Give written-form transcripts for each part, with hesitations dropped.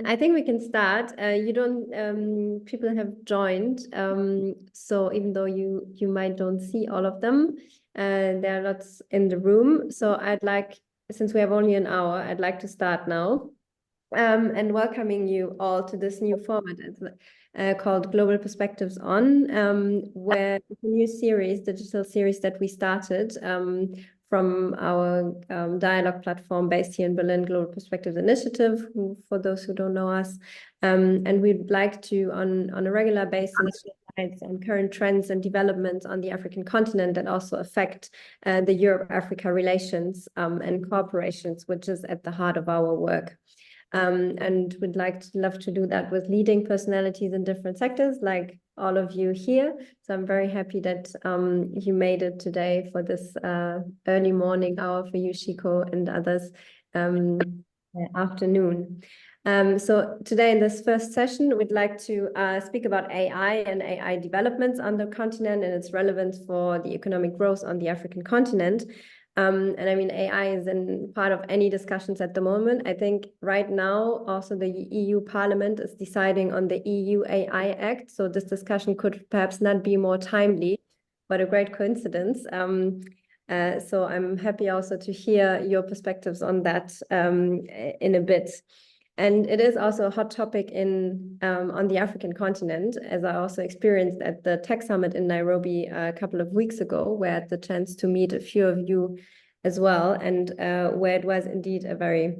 I think we can start. You don't, people have joined. So even though you might don't see all of them, there are lots in the room. So I'd like, since we have only an hour, I'd like to start now. And welcoming you all to this new format called Global Perspectives On, where it's a new series, digital series that we started from our dialogue platform based here in Berlin, Global Perspectives Initiative, who, for those who don't know us. And we'd like to, on a regular basis, and current trends and developments on the African continent that also affect the Europe-Africa relations and cooperations, which is at the heart of our work. And we'd love to do that with leading personalities in different sectors, like all of you here. So I'm very happy that you made it today for this early morning hour for you, Shikoh, and others afternoon. So today in this first session, we'd like to speak about AI and AI developments on the continent and its relevance for the economic growth on the African continent. And I mean, AI is in part of any discussions at the moment. I think right now, also the EU Parliament is deciding on the EU AI Act. So this discussion could perhaps not be more timely, but a great coincidence. So I'm happy also to hear your perspectives on that in a bit. And it is also a hot topic on the African continent, as I also experienced at the Tech Summit in Nairobi a couple of weeks ago, where I had the chance to meet a few of you as well, and where it was indeed a very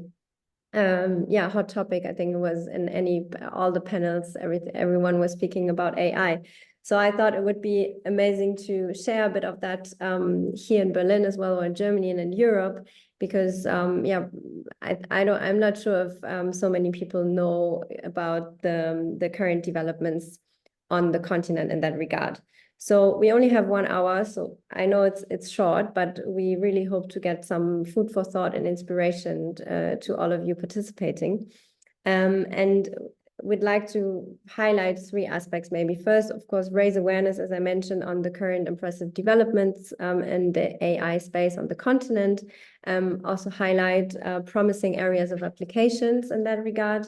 hot topic. I think it was in all the panels, everyone was speaking about AI. So I thought it would be amazing to share a bit of that here in Berlin as well, or in Germany and in Europe, because I'm not sure if so many people know about the current developments on the continent in that regard. So we only have 1 hour, so I know it's short, but we really hope to get some food for thought and inspiration to all of you participating. And we'd like to highlight 3 aspects maybe. First, of course, raise awareness, as I mentioned, on the current impressive developments in the AI space on the continent. Also highlight promising areas of applications in that regard.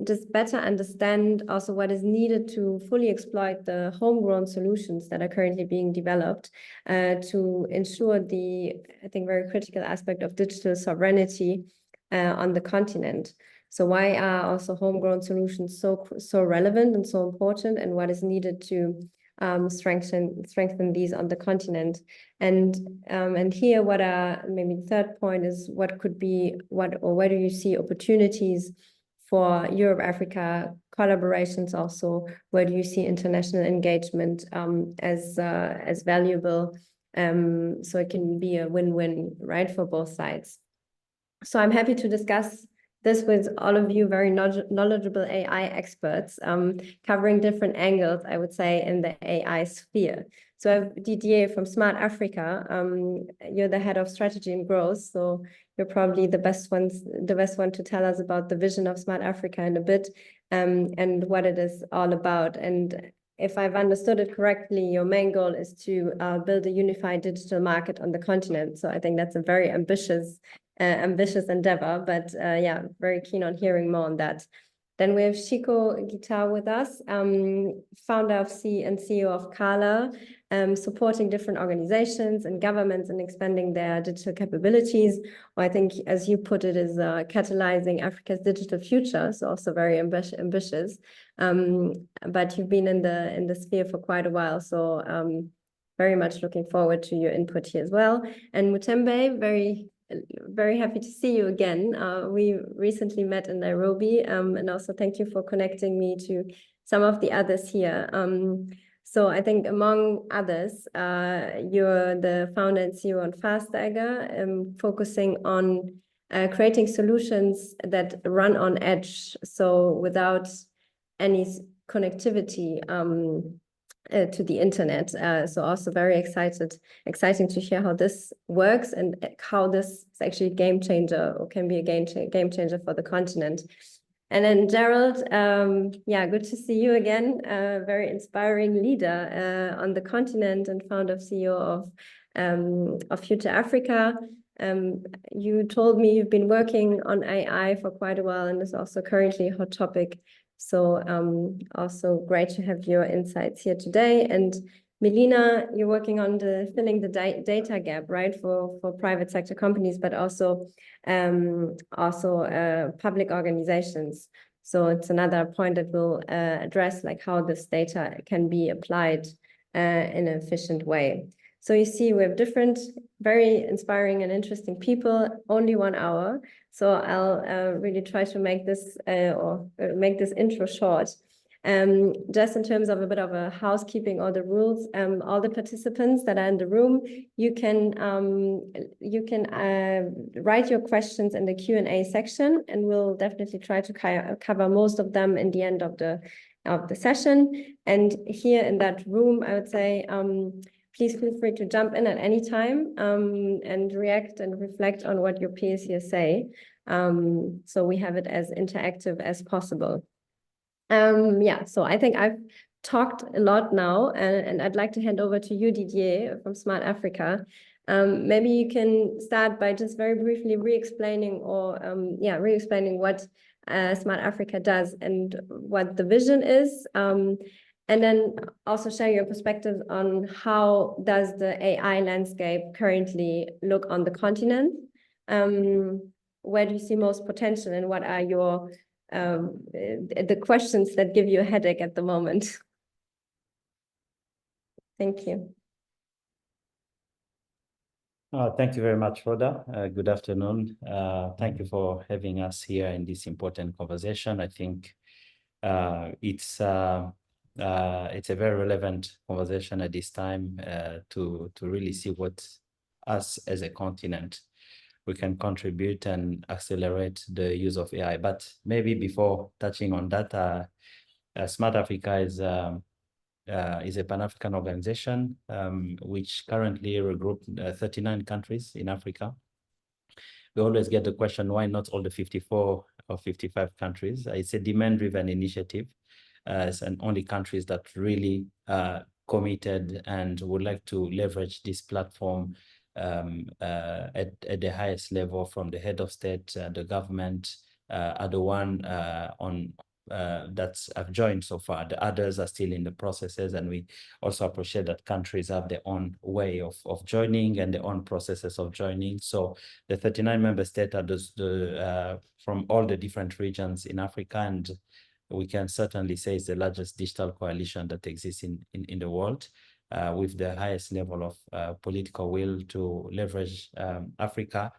Just better understand also what is needed to fully exploit the homegrown solutions that are currently being developed to ensure the, I think, very critical aspect of digital sovereignty on the continent. So why are also homegrown solutions so relevant and so important, and what is needed to strengthen these on the continent? And here, what are maybe the third point is where do you see opportunities for Europe-Africa collaborations also? Where do you see international engagement as valuable? So it can be a win-win, right, for both sides. So I'm happy to discuss this with all of you very knowledgeable AI experts, covering different angles, I would say, in the AI sphere. So I have Didier from Smart Africa. You're the head of strategy and growth, so you're probably the best one to tell us about the vision of Smart Africa in a bit, and what it is all about. And if I've understood it correctly, your main goal is to build a unified digital market on the continent. So I think that's a very ambitious endeavor, but yeah, very keen on hearing more on that. Then we have Shikoh Gitau with us, founder and CEO of Qhala, supporting different organizations and governments and expanding their digital capabilities. Or I think, as you put it, is catalyzing Africa's digital future. So also very ambitious. But you've been in the sphere for quite a while, so very much looking forward to your input here as well. And Mutembei, very happy to see you again. We recently met in Nairobi, and also thank you for connecting me to some of the others here. So I think among others, you're the founder and CEO on Fastagger, focusing on creating solutions that run on edge, so without any connectivity to the internet. So also very exciting to hear how this works and how this is actually a game changer, or can be a game changer for the continent. And then Gerald, yeah, good to see you again. Very inspiring leader on the continent and founder CEO of Future Africa. You told me you've been working on AI for quite a while, and it's also currently a hot topic. So also great to have your insights here today. And Mellena, you're working on filling the data gap, right, for private sector companies, but also public organizations. So it's another point that we'll address, like how this data can be applied in an efficient way. So you see, we have different, very inspiring and interesting people, only 1 hour. So I'll really try to make this make this intro short. Just in terms of a bit of a housekeeping or the rules, all the participants that are in the room, you can write your questions in the Q&A section, and we'll definitely try to cover most of them in the end of the session. And here in that room, I would say, please feel free to jump in at any time and react and reflect on what your peers here say. So we have it as interactive as possible. Yeah, so I think I've talked a lot now, and I'd like to hand over to you, Didier, from Smart Africa. Maybe you can start by just very briefly re-explaining what Smart Africa does and what the vision is. And then also share your perspectives on how does the AI landscape currently look on the continent? Where do you see most potential, and what are your the questions that give you a headache at the moment? Thank you. Thank you very much, Rhoda. Good afternoon. Thank you for having us here in this important conversation. I think it's a very relevant conversation at this time to really see what us as a continent we can contribute and accelerate the use of AI. But maybe before touching on that, Smart Africa is a Pan-African organization which currently regrouped 39 countries in Africa. We always get the question, why not all the 54 or 55 countries? It's a demand-driven initiative. And only countries that really committed and would like to leverage this platform at the highest level, from the head of state, the government, are the one that have joined so far. The others are still in the processes, and we also appreciate that countries have their own way of joining and their own processes of joining. So the 39 member states are from all the different regions in Africa, and we can certainly say it's the largest digital coalition that exists in the world, with the highest level of political will to leverage Africa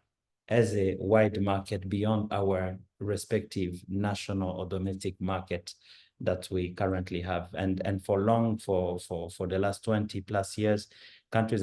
as a wide market beyond our respective national or domestic market that we currently have. And for the last 20 plus years, countries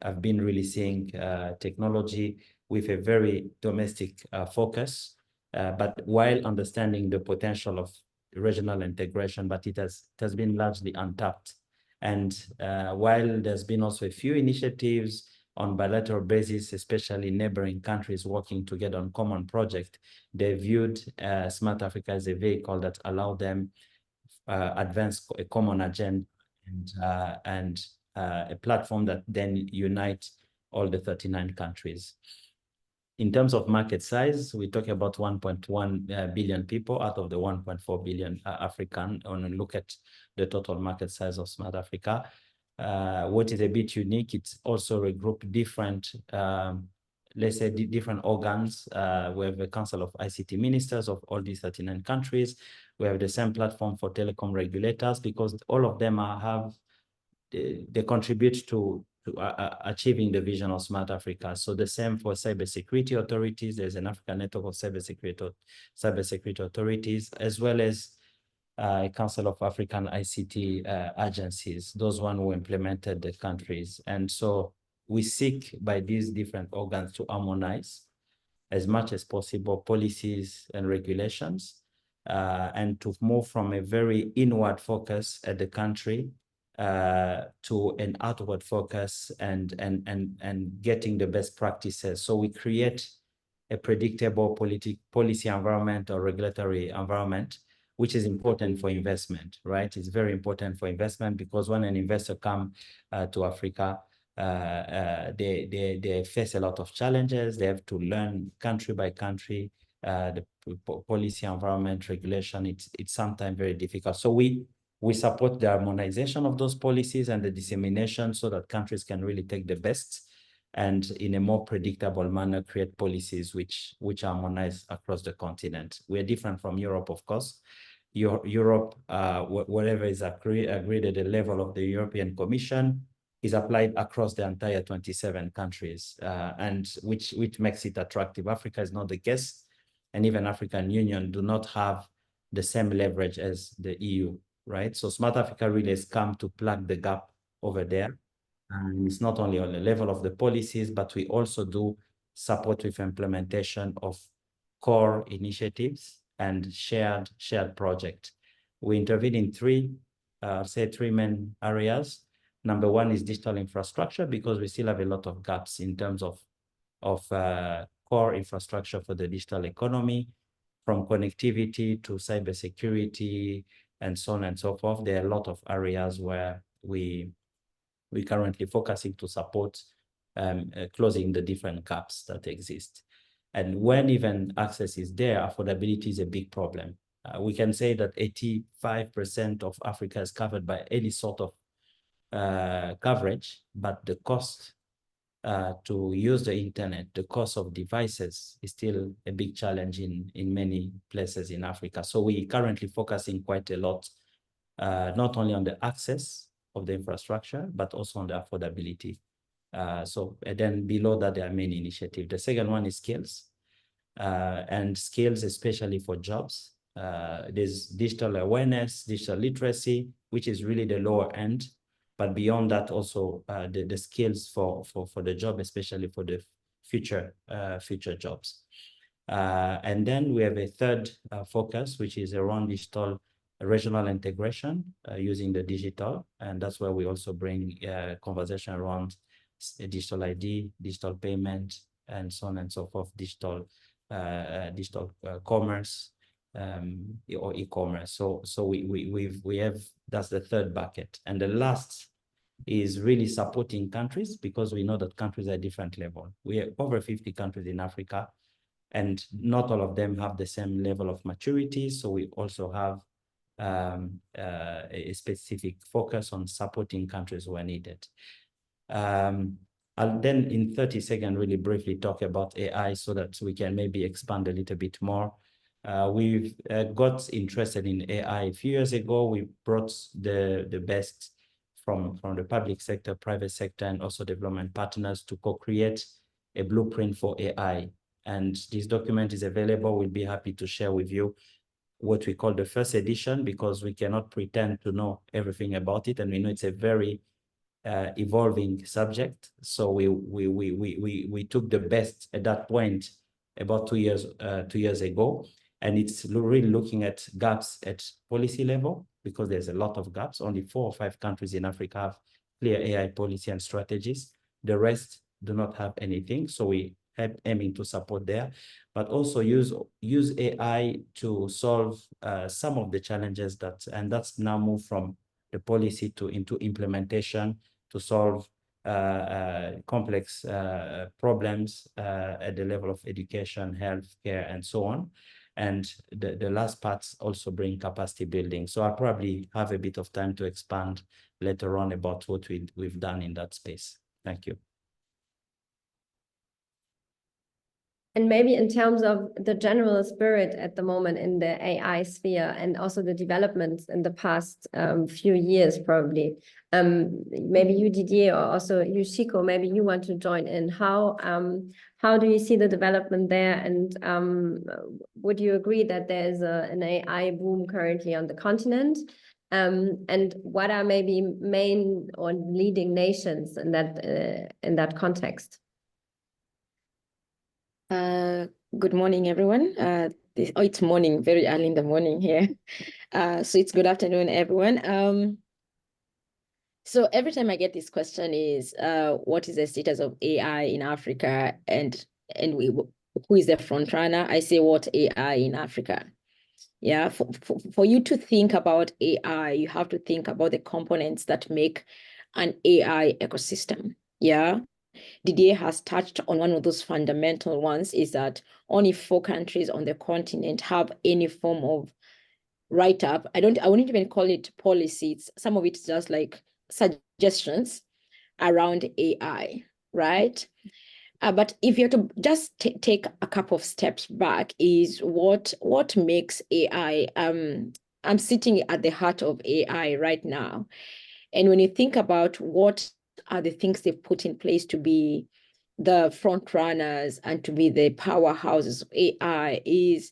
have been really seeing technology with a very domestic focus, but while understanding the potential of regional integration, but it has been largely untapped. And while there's been also a few initiatives on bilateral basis, especially neighboring countries working together on common projects, they viewed Smart Africa as a vehicle that allowed them advance a common agenda and a platform that then unite all the 39 countries. In terms of market size, we talk about 1.1 billion people out of the 1.4 billion African. When we look at the total market size of Smart Africa, what is a bit unique, it's also regrouped different, let's say, different organs. We have a Council of ICT Ministers of all these 39 countries. We have the same platform for telecom regulators, because all of them they contribute to achieving the vision of Smart Africa. So the same for cybersecurity authorities. There's an African network of cybersecurity authorities, as well as a Council of African ICT agencies, those one who implemented the countries. And so we seek by these different organs to harmonize as much as possible policies and regulations, and to move from a very inward focus at the country to an outward focus and getting the best practices. So we create a predictable policy environment or regulatory environment, which is important for investment, right? It's very important for investment, because when an investor comes to Africa, they face a lot of challenges. They have to learn country by country, the policy, environment, regulation. It's sometimes very difficult. So we support the harmonization of those policies and the dissemination so that countries can really take the best and in a more predictable manner create policies which harmonize across the continent. We're different from Europe, of course. Europe, whatever is agreed at the level of the European Commission is applied across the entire 27 countries, and which makes it attractive. Africa is not the case, and even African Union do not have the same leverage as the EU, right? So Smart Africa really has come to plug the gap over there. And it's not only on the level of the policies, but we also do support with implementation of core initiatives and shared projects. We intervene in three main areas. Number one is digital infrastructure, because we still have a lot of gaps in terms of core infrastructure for the digital economy, from connectivity to cybersecurity and so on and so forth. There are a lot of areas where we're currently focusing to support closing the different gaps that exist. And when even access is there, affordability is a big problem. We can say that 85% of Africa is covered by any sort of coverage, but the cost to use the internet, the cost of devices is still a big challenge in many places in Africa. So we currently focusing quite a lot, not only on the access of the infrastructure, but also on the affordability. And then below that, there are many initiatives. The second one is skills, and skills especially for jobs. There's digital awareness, digital literacy, which is really the lower end. But beyond that, also the skills for the job, especially for the future jobs. And then we have a third focus, which is around digital regional integration using the digital. And that's where we also bring conversation around digital ID, digital payment, and so on and so forth, digital commerce, or e-commerce. So we have, that's the third bucket. And the last is really supporting countries, because we know that countries are at different level. We have over 50 countries in Africa, and not all of them have the same level of maturity. So we also have a specific focus on supporting countries where needed. I'll then in 30 seconds really briefly talk about AI so that we can maybe expand a little bit more. We've got interested in AI a few years ago. We brought the best from the public sector, private sector, and also development partners to co-create a blueprint for AI. And this document is available. We'll be happy to share with you what we call the first edition, because we cannot pretend to know everything about it. And we know it's a very evolving subject. So we took the best at that point about 2 years ago. And it's really looking at gaps at policy level, because there's a lot of gaps. Only 4 or 5 countries in Africa have clear AI policy and strategies. The rest do not have anything. So we are aiming to support there, but also use AI to solve some of the challenges and that's now moved from the policy into implementation to solve complex problems at the level of education, healthcare, and so on. And the last parts also bring capacity building. So I'll probably have a bit of time to expand later on about what we've done in that space. Thank you. And maybe in terms of the general spirit at the moment in the AI sphere, and also the developments in the past few years, probably, maybe you, Didier, or also you, Shikoh, maybe you want to join in. How do you see the development there? And would you agree that there is an AI boom currently on the continent? And what are maybe main or leading nations in that context? Good morning, everyone. It's morning, very early in the morning here. So it's good afternoon, everyone. So every time I get this question is, what is the status of AI in Africa, and who is the front runner? I say, what AI in Africa? Yeah, for you to think about AI, you have to think about the components that make an AI ecosystem. Yeah. Didier has touched on one of those fundamental ones, is that only 4 countries on the continent have any form of write-up. I wouldn't even call it policies. Some of it's just like suggestions around AI, right? But if you're to just take a couple of steps back, is what makes AI, I'm sitting at the heart of AI right now. And when you think about what are the things they've put in place to be the front runners and to be the powerhouses of AI, is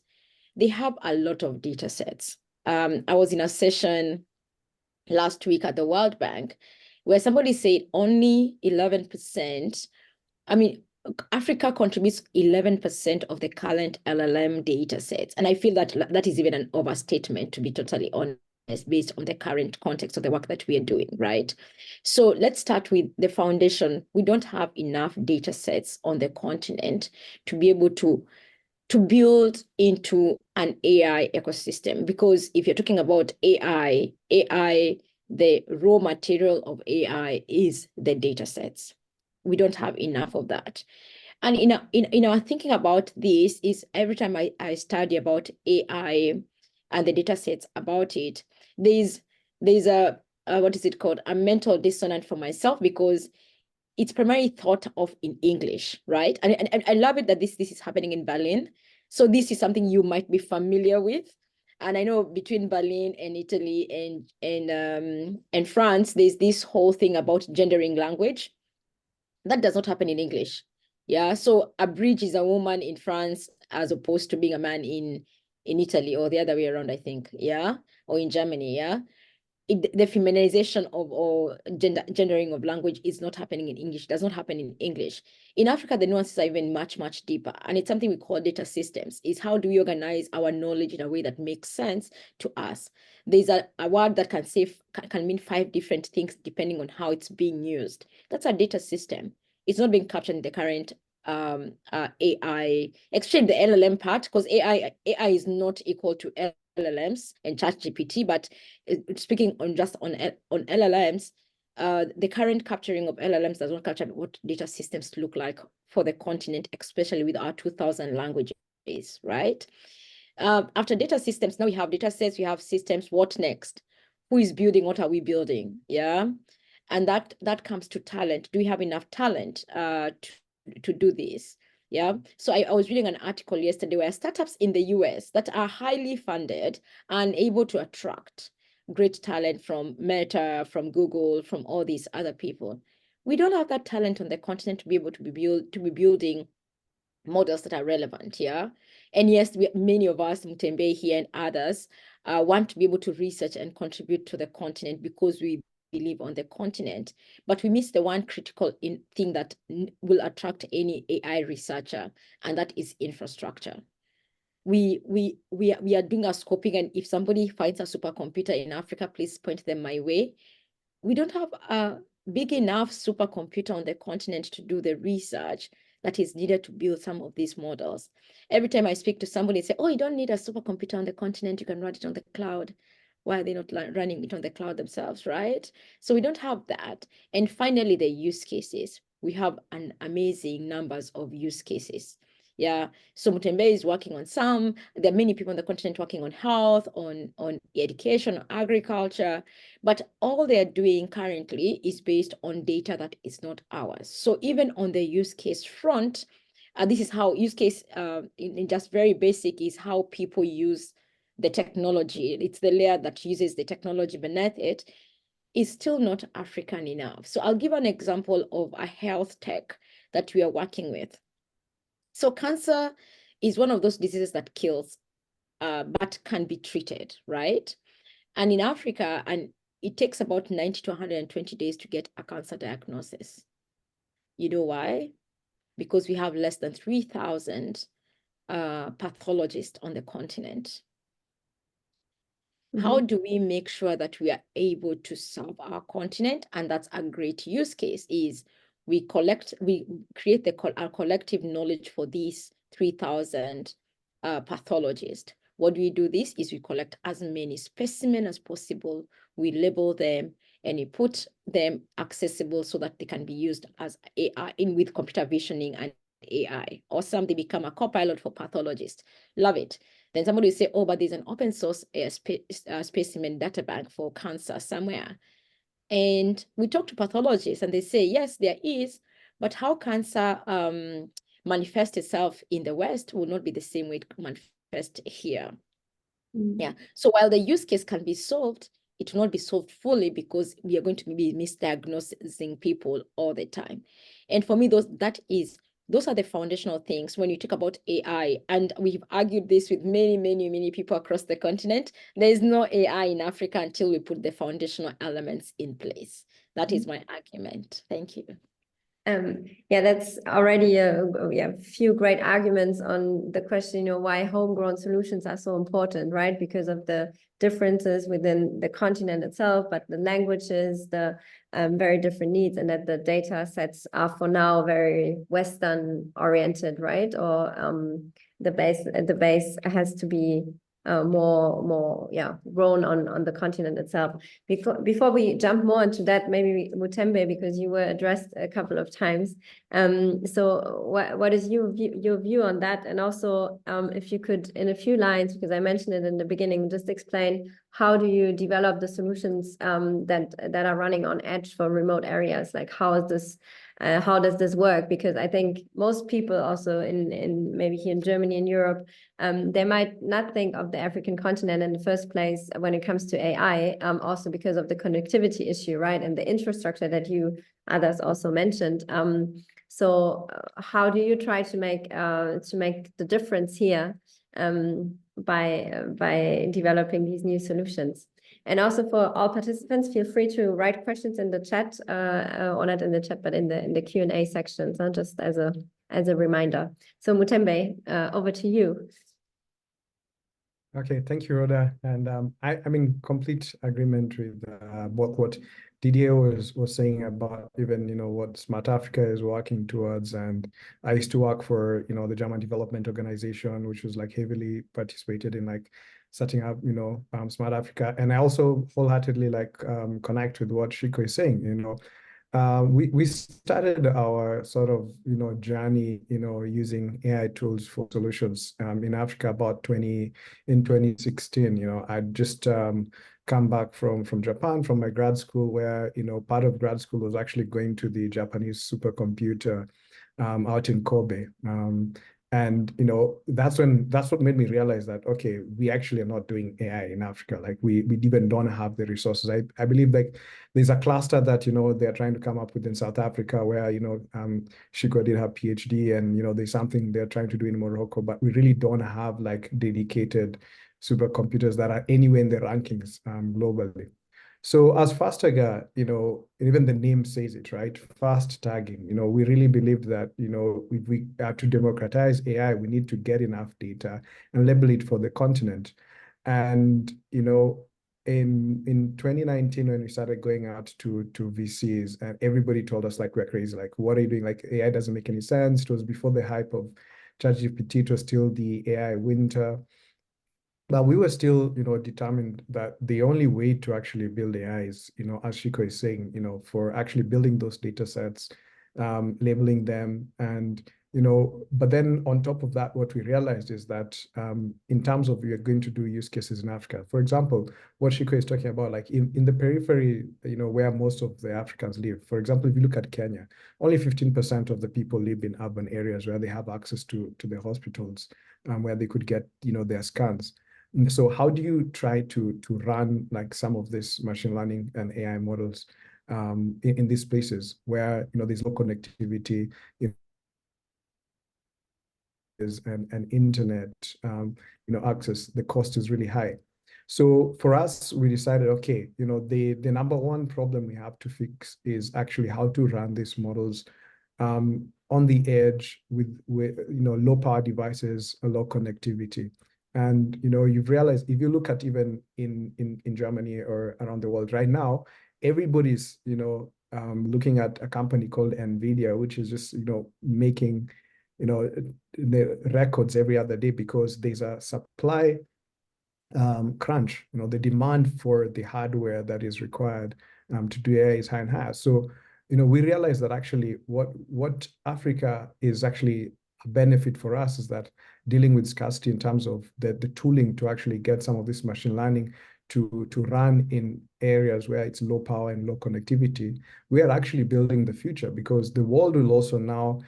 they have a lot of data sets. I was in a session last week at the World Bank where somebody said only 11%, Africa contributes 11% of the current LLM data sets. And I feel that that is even an overstatement, to be totally honest, based on the current context of the work that we are doing, right? So let's start with the foundation. We don't have enough data sets on the continent to be able to build into an AI ecosystem. Because if you're talking about AI, the raw material of AI is the data sets. We don't have enough of that. And in our thinking about this, is every time I study about AI and the data sets about it, there's a what is it called? A mental dissonance for myself, because it's primarily thought of in English, right? And I love it that this is happening in Berlin. So this is something you might be familiar with. And I know between Berlin and Italy and France, there's this whole thing about gendering language. That does not happen in English. Yeah. So a bridge is a woman in France as opposed to being a man in Italy, or the other way around, I think. Yeah. Or in Germany. Yeah. The feminization of or gendering of language is not happening in English. It does not happen in English. In Africa, the nuances are even much, much deeper. And it's something we call data systems. Is how do we organize our knowledge in a way that makes sense to us? There's a word that can mean 5 different things depending on how it's being used. That's a data system. It's not being captured in the current AI, especially the LLM part, because AI is not equal to LLMs and ChatGPT, but speaking on LLMs, the current capturing of LLMs does not capture what data systems look like for the continent, especially with our 2,000 languages, right? After data systems, now we have data sets, we have systems. What next? Who is building? What are we building? Yeah. And that comes to talent. Do we have enough talent to do this? Yeah. So I was reading an article yesterday where startups in the US that are highly funded and able to attract great talent from Meta, from Google, from all these other people. We don't have that talent on the continent to be able to be building models that are relevant. Yeah. And yes, many of us, Mutembei here and others, want to be able to research and contribute to the continent because we live on the continent, but we miss the one critical thing that will attract any AI researcher, and that is infrastructure. We are doing our scoping, and if somebody finds a supercomputer in Africa, please point them my way. We don't have a big enough supercomputer on the continent to do the research that is needed to build some of these models. Every time I speak to somebody, they say, oh, you don't need a supercomputer on the continent, you can run it on the cloud. Why are they not running it on the cloud themselves, right? So we don't have that. And finally, the use cases. We have an amazing numbers of use cases. Yeah, so Mutembei is working on some. There are many people on the continent working on health, on education, on agriculture, but all they're doing currently is based on data that is not ours. So even on the use case front, this is how use case, in just very basic, is how people use the technology. It's the layer that uses the technology beneath it, is still not African enough. So I'll give an example of a health tech that we are working with. So cancer is one of those diseases that kills, but can be treated, right? And in Africa, and it takes about 90 to 120 days to get a cancer diagnosis. You know why? Because we have less than 3,000 pathologists on the continent. How do we make sure that we are able to serve our continent? And that's a great use case, is we create our collective knowledge for these 3,000 pathologists. What do we do this is we collect as many specimens as possible, we label them, and you put them accessible so that they can be used as AI with computer visioning and AI. Awesome, they become a copilot for pathologists. Love it. Then somebody will say, oh, but there's an open source specimen data bank for cancer somewhere. And we talk to pathologists and they say, yes, there is, but how cancer manifests itself in the West will not be the same way it manifests here. Yeah. So while the use case can be solved, it will not be solved fully because we are going to be misdiagnosing people all the time. And for me, those are the foundational things when you talk about AI. And we've argued this with many people across the continent. There is no AI in Africa until we put the foundational elements in place. That is my argument. Thank you. Yeah, that's already a few great arguments on the question, why homegrown solutions are so important, right? Because of the differences within the continent itself, but the languages, the very different needs, and that the data sets are for now very Western oriented, right? Or the base has to be more grown on the continent itself. Before we jump more into that, maybe Mutembei, because you were addressed a couple of times. So what is your view on that? And also, if you could, in a few lines, because I mentioned it in the beginning, just explain how do you develop the solutions that are running on edge for remote areas? Like how does this work? Because I think most people also in maybe here in Germany and Europe, they might not think of the African continent in the first place when it comes to AI, also because of the connectivity issue, right? And the infrastructure that you others also mentioned. So how do you try to make the difference here by developing these new solutions? And also for all participants, feel free to write questions in the chat, or not in the chat, but in the Q&A section, so just as a reminder. So Mutembei, over to you. Okay, thank you, Rhoda. And I'm in complete agreement with what Didier was saying about even what Smart Africa is working towards. And I used to work for the German Development Organization, which was like heavily participated in like setting up Smart Africa. And I also wholeheartedly connect with what Shikoh is saying. We started our sort of journey using AI tools for solutions in Africa about in 2016. I'd just come back from Japan from my grad school, where part of grad school was actually going to the Japanese supercomputer out in Kobe. And that's what made me realize that, okay, we actually are not doing AI in Africa. Like we even don't have the resources. I believe like there's a cluster that they're trying to come up with in South Africa, where Shikoh did her PhD, and there's something they're trying to do in Morocco, but we really don't have like dedicated supercomputers that are anywhere in the rankings globally. So as Fastagger, even the name says it, right? Fast tagging. We really believed that, if we are to democratize AI, we need to get enough data and label it for the continent. And, in 2019, when we started going out to VCs, and everybody told us like, we're crazy. Like, what are you doing? Like, AI doesn't make any sense. It was before the hype of ChatGPT. It was still the AI winter. But we were still, determined that the only way to actually build AI is, as Shikoh is saying, for actually building those data sets, labeling them, and, but then on top of that, what we realized is that in terms of we are going to do use cases in Africa, for example, what Shikoh is talking about, like in the periphery, where most of the Africans live. For example, if you look at Kenya, only 15% of the people live in urban areas where they have access to the hospitals, where they could get, their scans. So how do you try to run like some of this machine learning and AI models in these places where there's no connectivity and internet access? The cost is really high. So for us, we decided, okay, the number one problem we have to fix is actually how to run these models on the edge with low power devices, low connectivity. And you've realized, if you look at even in Germany or around the world right now, everybody's looking at a company called NVIDIA, which is just making the records every other day, because there's a supply crunch. The demand for the hardware that is required to do AI is high and high. So, we realize that actually what Africa is actually a benefit for us is that dealing with scarcity in terms of the tooling to actually get some of this machine learning to run in areas where it's low power and low connectivity, we are actually building the future, because the world will also now,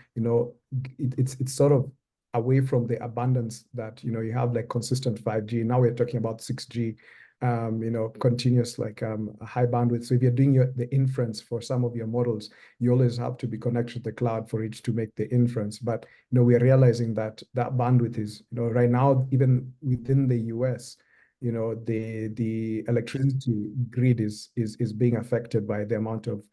it's sort of away from the abundance that, you have like consistent 5G. Now we're talking about 6G, continuous high bandwidth. So if you're doing the inference for some of your models, you always have to be connected to the cloud for it to make the inference. But, we are realizing that bandwidth is, right now, even within the US, the electricity grid is being affected by the amount of,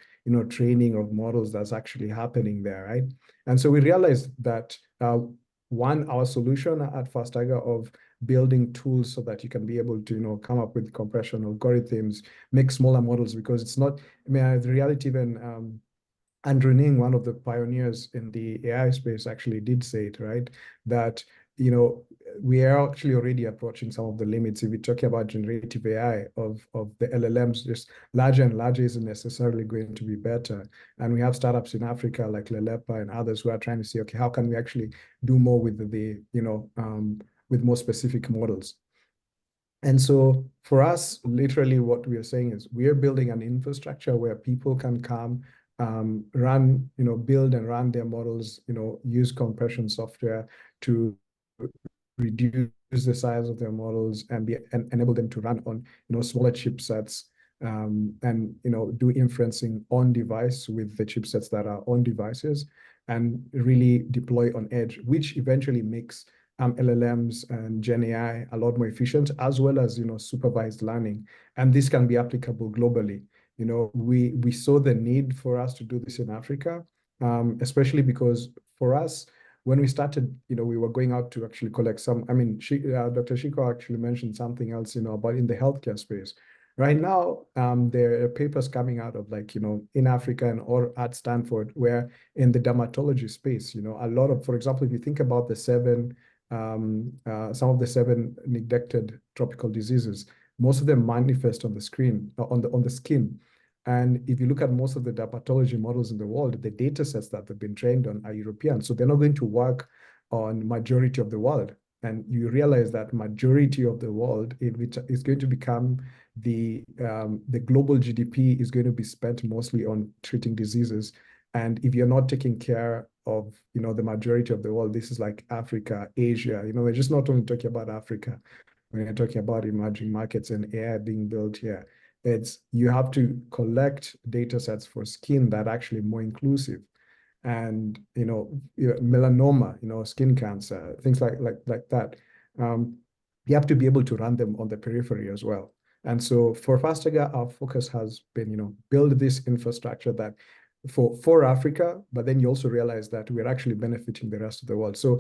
training of models that's actually happening there, right? And so we realized that our solution at Fastagger of building tools so that you can be able to, come up with compression algorithms, make smaller models, because it's not, the reality even, Andrew Ning, one of the pioneers in the AI space, actually did say it, right? That, we are actually already approaching some of the limits. If we're talking about generative AI of the LLMs, just larger and larger isn't necessarily going to be better. And we have startups in Africa like Lelepa and others who are trying to see, okay, how can we actually do more with with more specific models? And so for us, literally what we are saying is we are building an infrastructure where people can come, run, build and run their models, use compression software to reduce the size of their models and enable them to run on, smaller chipsets, and, do inferencing on device with the chipsets that are on devices, and really deploy on edge, which eventually makes LLMs and Gen AI a lot more efficient, as well as, supervised learning. And this can be applicable globally. We saw the need for us to do this in Africa, especially because for us, when we started, we were going out to actually collect some, Dr. Shikoh actually mentioned something else, about in the healthcare space. Right now, there are papers coming out of in Africa or at Stanford, where in the dermatology space, a lot of, for example, if you think about the some of the 7 neglected tropical diseases, most of them manifest on the screen, on the skin. And if you look at most of the dermatology models in the world, the data sets that they've been trained on are European. So they're not going to work on majority of the world. And you realize that majority of the world, which is going to become the global GDP is going to be spent mostly on treating diseases. And if you're not taking care of, the majority of the world, this is like Africa, Asia, we're just not only talking about Africa. When you're talking about emerging markets and AI being built here, you have to collect data sets for skin that are actually more inclusive. And, melanoma, skin cancer, things like that. You have to be able to run them on the periphery as well. And so for Fastagger, our focus has been, build this infrastructure that for Africa, but then you also realize that we're actually benefiting the rest of the world. So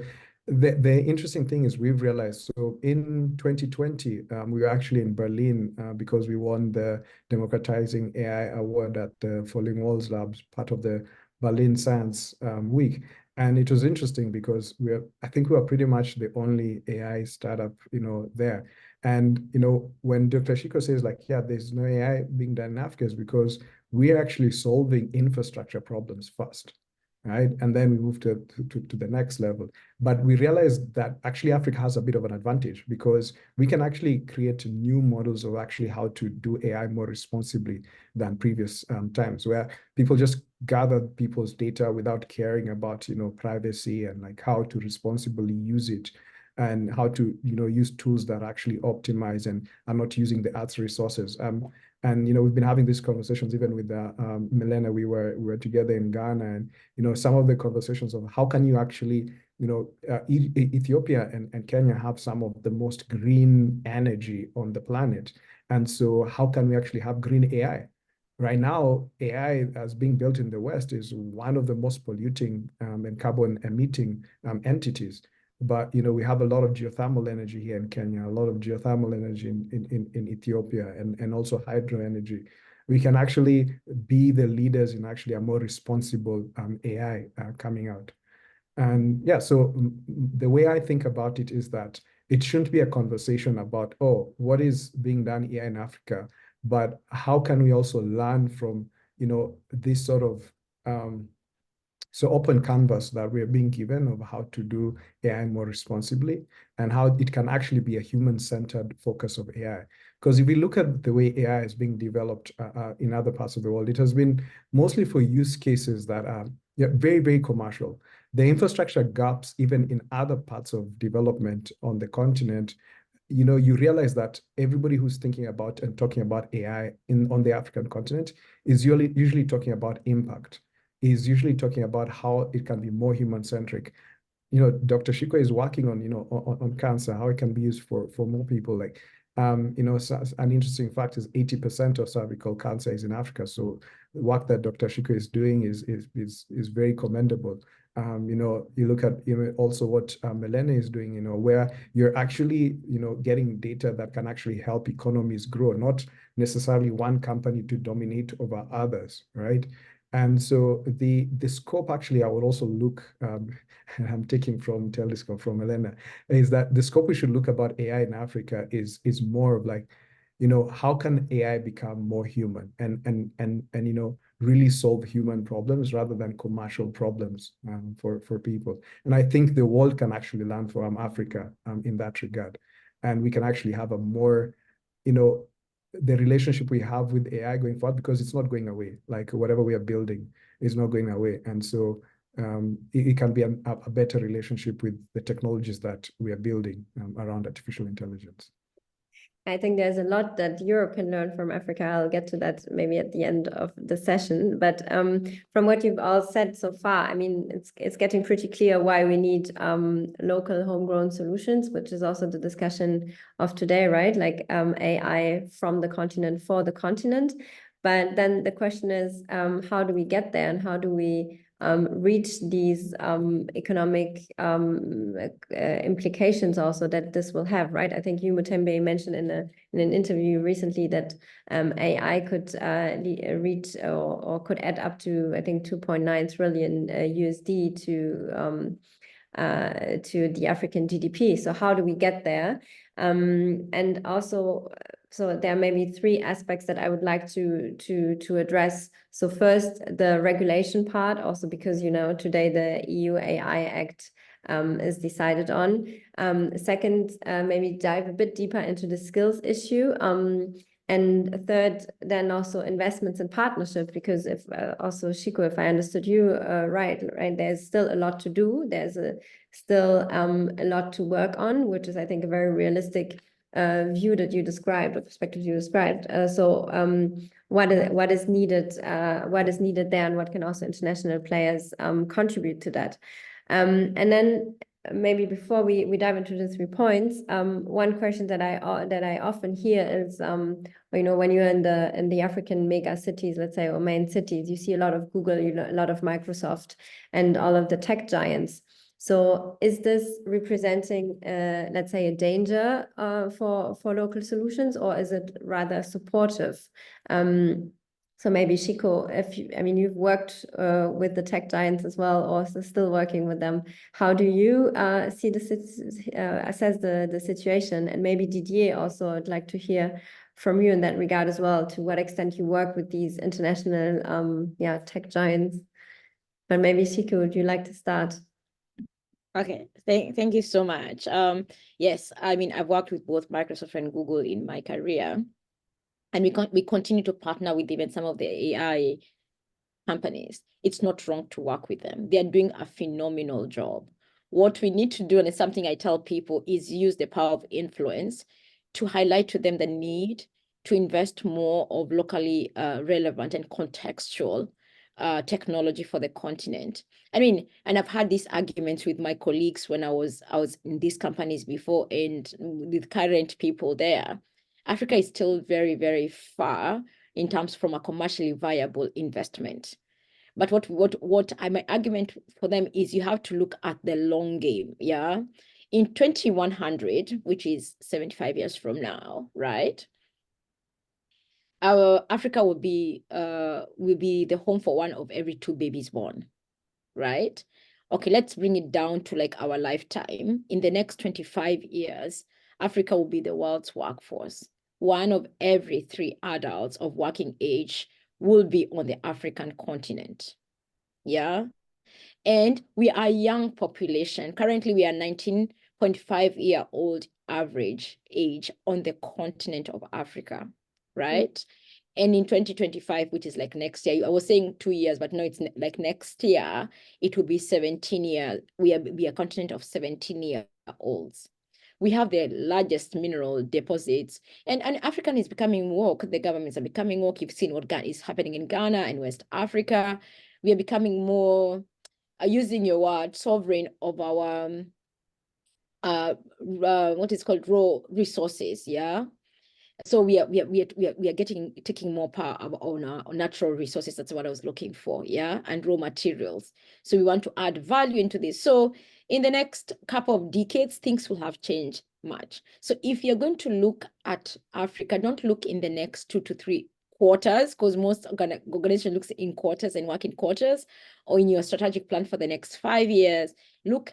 the interesting thing is we've realized, so in 2020, we were actually in Berlin because we won the Democratizing AI Award at the Falling Walls Labs, part of the Berlin Science Week. And it was interesting because I think we are pretty much the only AI startup, there. And, when Dr. Shikoh says yeah, there's no AI being done in Africa, is because we are actually solving infrastructure problems first. Right. And then we move to the next level. But we realized that actually Africa has a bit of an advantage because we can actually create new models of actually how to do AI more responsibly than previous times, where people just gather people's data without caring about, privacy and how to responsibly use it, and how to, use tools that actually optimize and are not using the Earth's resources. And we've been having these conversations even with Mellena. We were together in Ghana, and some of the conversations of how can you actually, Ethiopia and Kenya have some of the most green energy on the planet, and so how can we actually have green AI? Right now, AI as being built in the West is one of the most polluting and carbon emitting entities. But we have a lot of geothermal energy here in Kenya, a lot of geothermal energy in Ethiopia, and also hydro energy. We can actually be the leaders in actually a more responsible AI coming out. And yeah, so the way I think about it is that, it shouldn't be a conversation about, oh, what is being done here in Africa, but how can we also learn from, this sort of so open canvas that we're being given of how to do AI more responsibly and how it can actually be a human-centered focus of AI. Because if we look at the way AI is being developed in other parts of the world, it has been mostly for use cases that are very, very commercial. The infrastructure gaps, even in other parts of development on the continent, you realize that everybody who's thinking about and talking about AI on the African continent is usually talking about impact, is usually talking about how it can be more human-centric. Dr. Shikoh is working on, on cancer, how it can be used for more people. Like, so an interesting fact is 80% of cervical cancer is in Africa. So the work that Dr. Shikoh is doing is very commendable. You look at also what Mellena is doing, where you're actually, getting data that can actually help economies grow, not necessarily one company to dominate over others, right? And so the scope actually, I would also look, I'm taking from Telliscope, from Mellena, is that the scope we should look about AI in Africa is more of like, how can AI become more human and really solve human problems rather than commercial problems for people. And I think the world can actually learn from Africa in that regard. And we can actually have a more, the relationship we have with AI going forward, because it's not going away. Like whatever we are building is not going away. And so it can be a better relationship with the technologies that we are building around artificial intelligence. I think there's a lot that Europe can learn from Africa. I'll get to that maybe at the end of the session. But from what you've all said so far, I mean, it's getting pretty clear why we need local homegrown solutions, which is also the discussion of today, right? Like AI from the continent for the continent. But then the question is, how do we get there, and how do we reach these economic implications also that this will have, right? I think you, Mutembei, mentioned in an interview recently that AI could reach or could add up to, I think, 2.9 trillion USD to the African GDP. So how do we get there? And also, so there are maybe three aspects that I would like to address. So first, the regulation part, also because, today the EU AI Act is decided on. Second, maybe dive a bit deeper into the skills issue. And third, then also investments and partnerships, because if also Shikoh, if I understood you right, there's still a lot to do. There's still a lot to work on, which is, I think, a very realistic view that you described, or perspective you described. So what is needed there, and what can also international players contribute to that? And then maybe before we dive into the 3 points, one question that I often hear is, when you're in the African mega cities, let's say, or main cities, you see a lot of Google, a lot of Microsoft, and all of the tech giants. So is this representing, let's say, a danger for local solutions, or is it rather supportive? So maybe Shikoh, you've worked with the tech giants as well, or still working with them. How do you assess the situation? And maybe Didier, also, I'd like to hear from you in that regard as well, to what extent you work with these international tech giants. But maybe Shikoh, would you like to start? Okay, thank you so much. Yes, I've worked with both Microsoft and Google in my career, and we continue to partner with even some of the AI companies. It's not wrong to work with them. They are doing a phenomenal job. What we need to do, and it's something I tell people, is use the power of influence to highlight to them the need to invest more of locally relevant and contextual technology for the continent. And I've had these arguments with my colleagues when I was in these companies before, and with current people there. Africa is still very, very far in terms from a commercially viable investment. But my argument for them is, you have to look at the long game. Yeah, in 2100, which is 75 years from now, right? Our Africa will be the home for one of every 2 babies born, right? okay, let's bring it down to like our lifetime. In the next 25 years, Africa will be the world's workforce. 1 of every 3 adults of working age will be on the African continent. Yeah. And we are a young population. Currently, we are 19.5-year-old average age on the continent of Africa, right? And in 2025, which is like next year, I was saying 2 years, but no, it's like next year, it will be 17 years. We are a continent of 17-year-olds. We have the largest mineral deposits, and Africa is becoming woke. The governments are becoming woke. You've seen what is happening in Ghana and West Africa. We are becoming more, using your word, sovereign of our what is called raw resources. Yeah. So we are taking more power on our natural resources. That's what I was looking for. Yeah. And raw materials. So we want to add value into this. So in the next couple of decades, things will have changed much. So if you're going to look at Africa, don't look in the next 2 to 3 quarters, because most organization looks in quarters and work in quarters, or in your strategic plan for the next 5 years. Look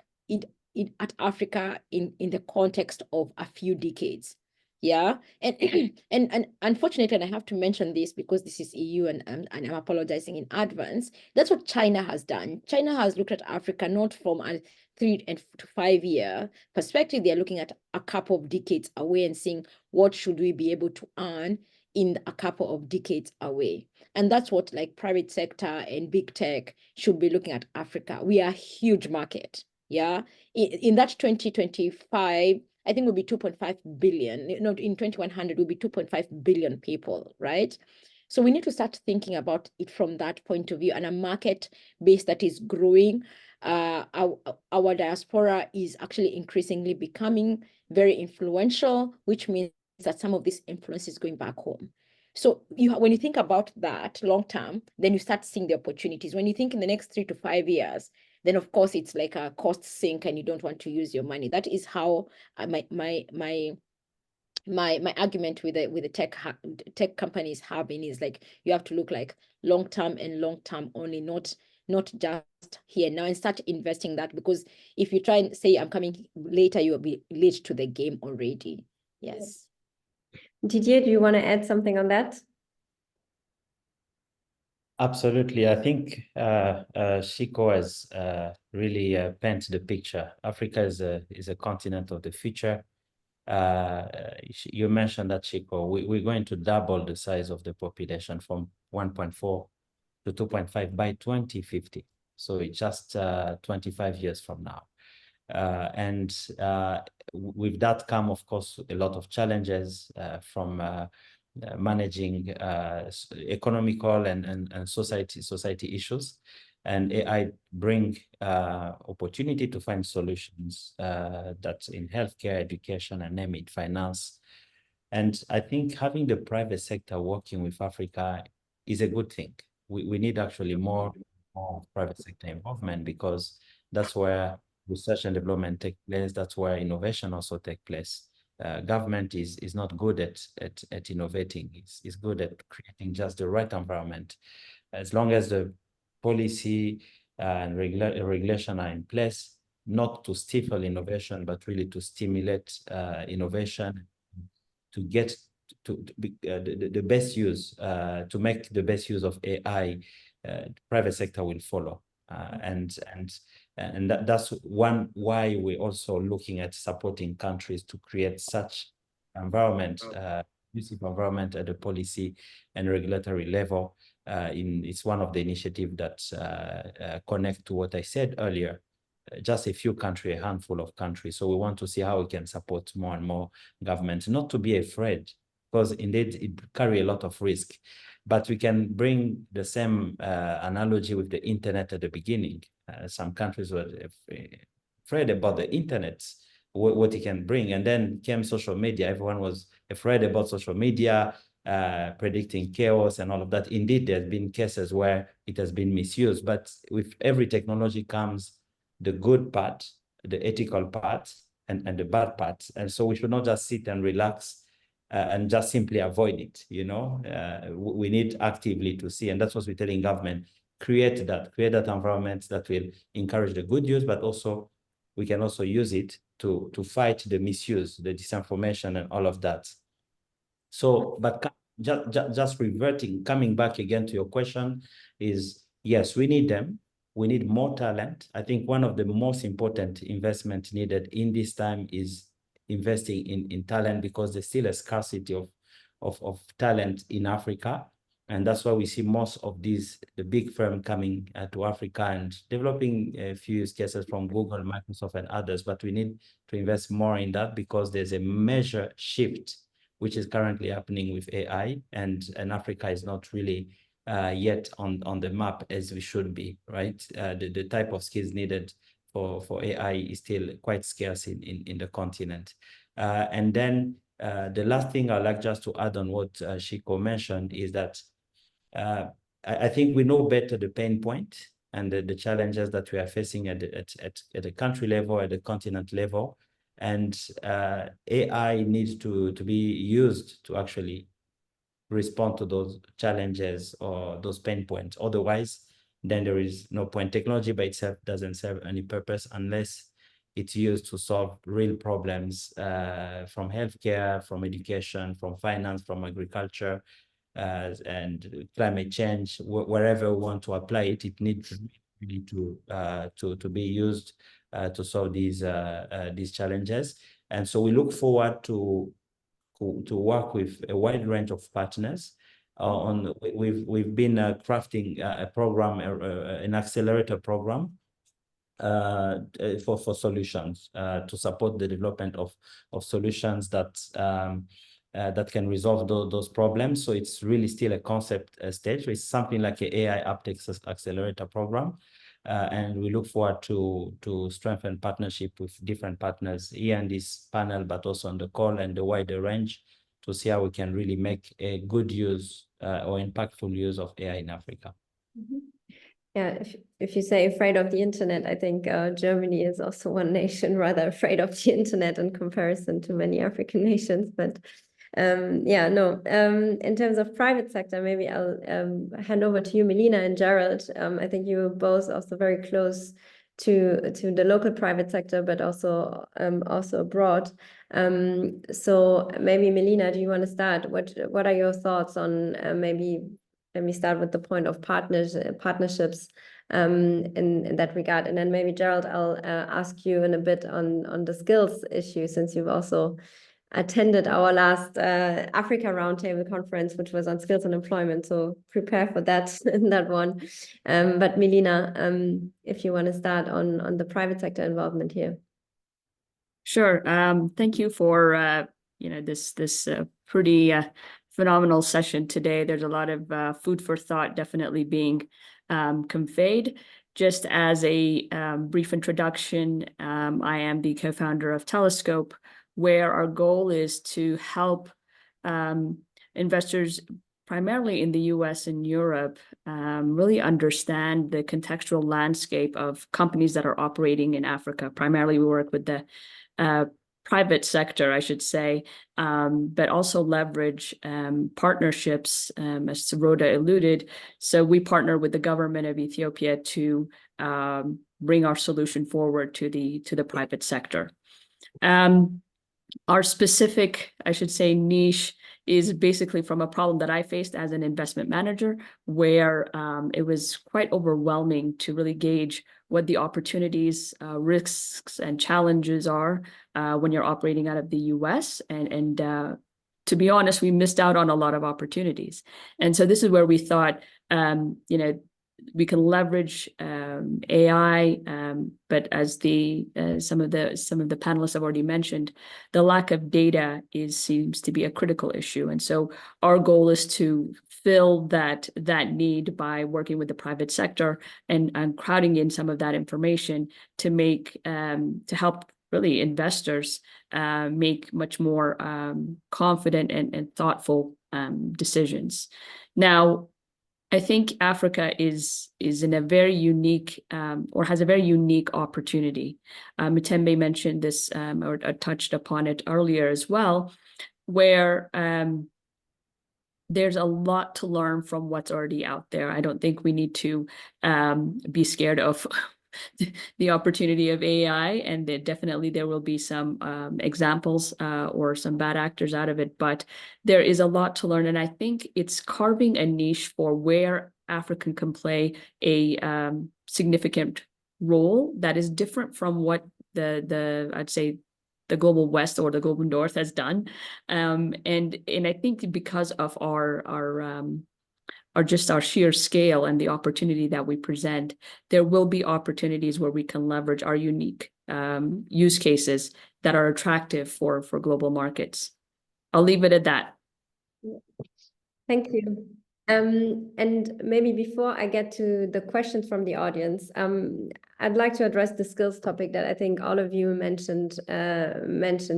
at Africa in the context of a few decades. Yeah. And unfortunately, and I have to mention this because this is EU, and I'm apologizing in advance. That's what China has done. China has looked at Africa not from a 3 to 5 year perspective. They're looking at a couple of decades away and seeing what should we be able to earn in a couple of decades away. And that's what like private sector and big tech should be looking at Africa. We are a huge market. Yeah. In that 2025, I think will be 2.5 billion. In 2100 will be 2.5 billion people, right? So we need to start thinking about it from that point of view, and a market base that is growing. Our diaspora is actually increasingly becoming very influential, which means that some of this influence is going back home. So when you think about that long term, then you start seeing the opportunities. When you think in the next 3 to 5 years, then of course it's like a cost sink and you don't want to use your money. That is how my argument with the tech companies have been, is like you have to look like long term and long term only, not just here now, and start investing that, because if you try and say I'm coming later, you will be late to the game already. Yes. Didier, do you want to add something on that? Absolutely. I think Shikoh has really painted the picture. Africa is a continent of the future. You mentioned that, Shikoh, we're going to double the size of the population from 1.4 to 2.5 by 2050. So it's just 25 years from now. And with that come, of course, a lot of challenges from managing economical and society issues. And AI bring opportunity to find solutions that's in healthcare, education, and name it, finance. And I think having the private sector working with Africa is a good thing. We need actually more private sector involvement, because that's where research and development take place. That's where innovation also take place. Government is not good at innovating. It's good at creating just the right environment. As long as the policy and regulation are in place, not to stifle innovation, but really to stimulate innovation, to get to the best use, to make the best use of AI, the private sector will follow. And that's one why we're also looking at supporting countries to create such environment, conducive environment at the policy and regulatory level. It's one of the initiatives that connect to what I said earlier. Just a few countries, a handful of countries. So we want to see how we can support more and more governments, not to be afraid, because indeed it carries a lot of risk. But we can bring the same analogy with the internet at the beginning. Some countries were afraid about the internet, what it can bring. And then came social media. Everyone was afraid about social media, predicting chaos and all of that. Indeed, there have been cases where it has been misused. But with every technology comes the good part, the ethical part, and the bad part. And so we should not just sit and relax and just simply avoid it. We need actively to see, and that's what we're telling government. create that environment that will encourage the good use, but also we can also use it to fight the misuse, the disinformation, and all of that. So, but just coming back again to your question is, yes, we need them. We need more talent. I think one of the most important investment needed in this time is investing in talent, because there's still a scarcity of talent in Africa. And that's why we see most of the big firms coming to Africa and developing a few use cases from Google, Microsoft, and others. But we need to invest more in that, because there's a major shift which is currently happening with AI, and Africa is not really yet on the map as we should be, right? The type of skills needed for AI is still quite scarce in the continent. And then the last thing I'd like just to add on what Shikoh mentioned is that I think we know better the pain point and the challenges that we are facing at the country level, at the continent level. And AI needs to be used to actually respond to those challenges or those pain points. Otherwise, then there is no point. Technology by itself doesn't serve any purpose unless it's used to solve real problems from healthcare, from education, from finance, from agriculture, and climate change. Wherever we want to apply it, it needs really to be used to solve these challenges. And so we look forward to work with a wide range of partners. We've been crafting a program, an accelerator program for solutions to support the development of solutions that can resolve those problems. So it's really still a concept stage. It's something like an AI uptake accelerator program. And we look forward to strengthen partnership with different partners here in this panel, but also on the call and the wider range, to see how we can really make a good use or impactful use of AI in Africa. Mm-hmm. Yeah, if you say afraid of the internet, I think Germany is also one nation rather afraid of the internet in comparison to many African nations. But yeah, no. In terms of private sector, maybe I'll hand over to you, Mellena and Gerald. I think you were both also very close to the local private sector, but also abroad. So maybe Mellena, do you want to start? What are your thoughts on maybe? Let me start with the point of partnerships in that regard, and then maybe Gerald, I'll ask you in a bit on the skills issue, since you've also attended our last Africa Roundtable conference, which was on skills and employment. So prepare for that that one. But Mellena, if you want to start on the private sector involvement here. Sure. Thank you for this pretty phenomenal session today. There's a lot of food for thought definitely being conveyed. Just as a brief introduction, I am the co-founder of Telliscope, where our goal is to help investors primarily in the US and Europe really understand the contextual landscape of companies that are operating in Africa. Primarily, we work with the private sector, I should say, but also leverage partnerships, as Rhoda alluded. So we partner with the government of Ethiopia to bring our solution forward to the private sector. Our specific, I should say, niche is basically from a problem that I faced as an investment manager, where it was quite overwhelming to really gauge what the opportunities, risks, and challenges are when you're operating out of the US. And to be honest, we missed out on a lot of opportunities. And so this is where we thought, we can leverage AI, but as some of the panelists have already mentioned, the lack of data seems to be a critical issue. And so our goal is to fill that need by working with the private sector and crowding in some of that information to help really investors make much more confident and thoughtful decisions. Now, I think Africa is in a very unique or has a very unique opportunity. Mutembei mentioned this or touched upon it earlier as well, where there's a lot to learn from what's already out there. I don't think we need to be scared of the opportunity of AI, and definitely there will be some examples or some bad actors out of it, but there is a lot to learn. And I think it's carving a niche for where Africa can play a significant role that is different from what I'd say the global West or the global North has done. And I think because of our just our sheer scale and the opportunity that we present, there will be opportunities where we can leverage our unique use cases that are attractive for global markets. I'll leave it at that. Thank you. And maybe before I get to the questions from the audience, I'd like to address the skills topic that I think all of you mentioned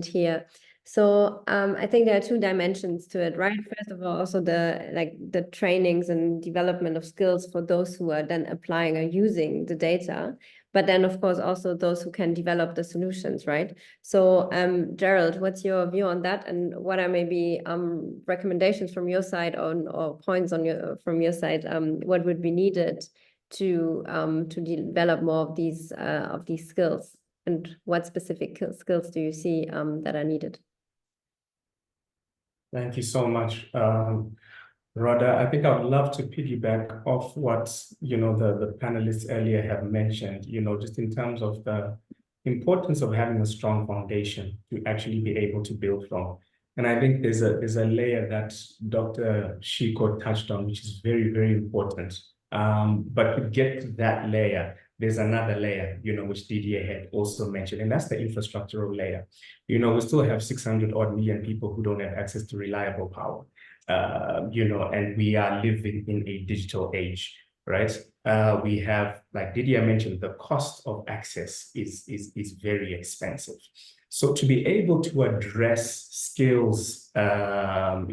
here. So I think there are two dimensions to it, right? First of all, also the trainings and development of skills for those who are then applying or using the data, but then of course also those who can develop the solutions, right? So Gerald, what's your view on that, and what are maybe recommendations from your side or points from your side? What would be needed to develop more of these skills, and what specific skills do you see that are needed? Thank you so much, Rhoda. I think I would love to piggyback off what, the panelists earlier have mentioned, just in terms of the importance of having a strong foundation to actually be able to build from. And I think there's a layer that Dr. Shikoh touched on, which is very, very important. But to get to that layer, there's another layer, which Didier had also mentioned, and that's the infrastructural layer. We still have 600 odd million people who don't have access to reliable power, and we are living in a digital age, right? We have, like Didier mentioned, the cost of access is very expensive. So to be able to address skills, and